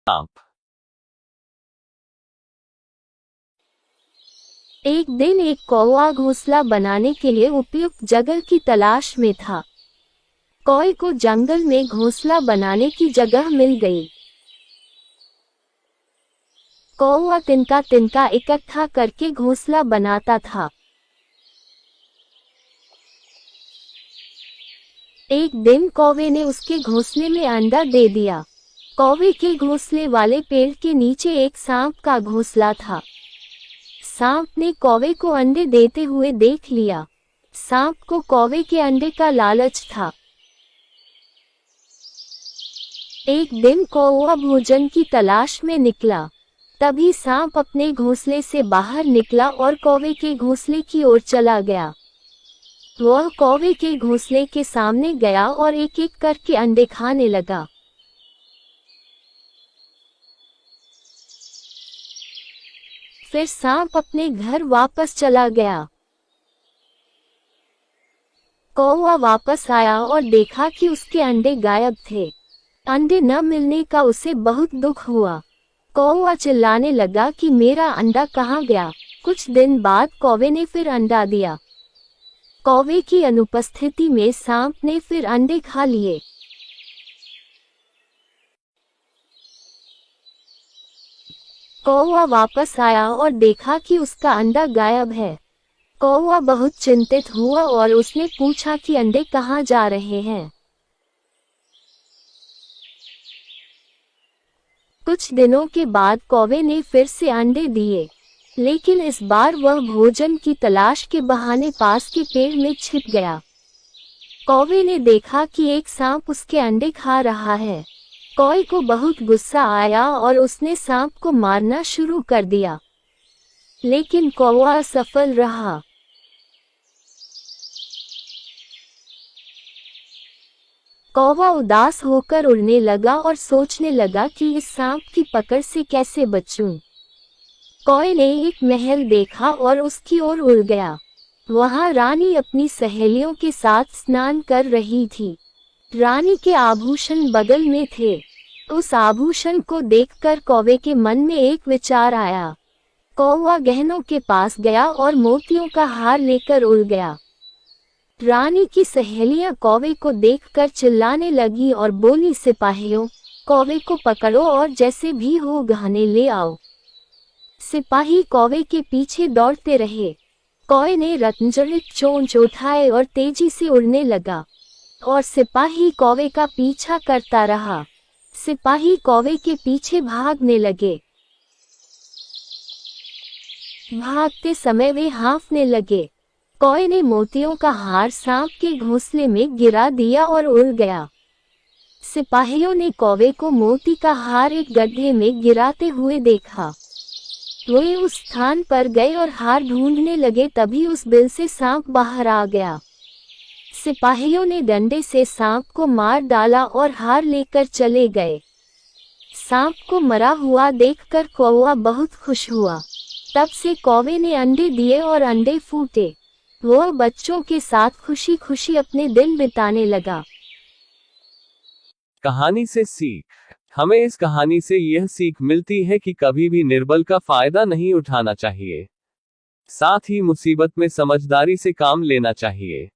सांप। एक दिन एक कौवा घोंसला बनाने के लिए उपयुक्त जगह की तलाश में था। कौवे को जंगल में घोंसला बनाने की जगह मिल गई। कौवा तिनका तिनका इकट्ठा करके घोंसला बनाता था। एक दिन कौवे ने उसके घोंसले में अंडा दे दिया। कौवे के घोंसले वाले पेड़ के नीचे एक सांप का घोंसला था। सांप ने कौवे को अंडे देते हुए देख लिया। सांप को कौवे के अंडे का लालच था। एक दिन कौवा भोजन की तलाश में निकला। तभी सांप अपने घोंसले से बाहर निकला और कौवे के घोंसले की ओर चला गया। वह कौवे के घोंसले के सामने गया और एक एक करके अंडे खाने लगा। फिर सांप अपने घर वापस चला गया। कौवा वापस आया और देखा कि उसके अंडे गायब थे। अंडे न मिलने का उसे बहुत दुख हुआ। कौवा चिल्लाने लगा कि मेरा अंडा कहाँ गया। कुछ दिन बाद कौवे ने फिर अंडा दिया। कौवे की अनुपस्थिति में सांप ने फिर अंडे खा लिए। कौवा वापस आया और देखा कि उसका अंडा गायब है। कौवा बहुत चिंतित हुआ और उसने पूछा कि अंडे कहाँ जा रहे हैं। कुछ दिनों के बाद कौवे ने फिर से अंडे दिए, लेकिन इस बार वह भोजन की तलाश के बहाने पास के पेड़ में छिप गया। कौवे ने देखा कि एक सांप उसके अंडे खा रहा है। कौवे को बहुत गुस्सा आया और उसने सांप को मारना शुरू कर दिया, लेकिन कौवा असफल रहा। कौवा उदास होकर उड़ने लगा और सोचने लगा कि इस सांप की पकड़ से कैसे बचूं। कौवे ने एक महल देखा और उसकी ओर उड़ गया। वहां रानी अपनी सहेलियों के साथ स्नान कर रही थी। रानी के आभूषण बगल में थे। उस आभूषण को देखकर कौवे के मन में एक विचार आया। कौवा गहनों के पास गया और मोतियों का हार लेकर उड़ गया। रानी की सहेलियां कौवे को देखकर चिल्लाने लगी और बोली, सिपाहियों, कौवे को पकड़ो और जैसे भी हो गहने ले आओ। सिपाही कौवे के पीछे दौड़ते रहे। कौवे ने रत्नजड़ित चोंच उठाए और तेजी से उड़ने लगा, और सिपाही कौवे का पीछा करता रहा। सिपाही कौवे के पीछे भागने लगे। भागते समय वे हाँफने लगे। कौवे ने मोतियों का हार सांप के घोंसले में गिरा दिया और उड़ गया। सिपाहियों ने कौवे को मोती का हार एक गड्ढे में गिराते हुए देखा। वे उस स्थान पर गए और हार ढूंढने लगे। तभी उस बिल से सांप बाहर आ गया। सिपाहियों ने डंडे से सांप को मार डाला और हार लेकर चले गए। सांप को मरा हुआ देखकर कौवा बहुत खुश हुआ। तब से कौवे ने अंडे दिए और अंडे फूटे। वह बच्चों के साथ खुशी खुशी अपने दिन बिताने लगा। कहानी से सीख। हमें इस कहानी से यह सीख मिलती है कि कभी भी निर्बल का फायदा नहीं उठाना चाहिए। साथ ही मुसीबत में समझदारी से काम लेना चाहिए।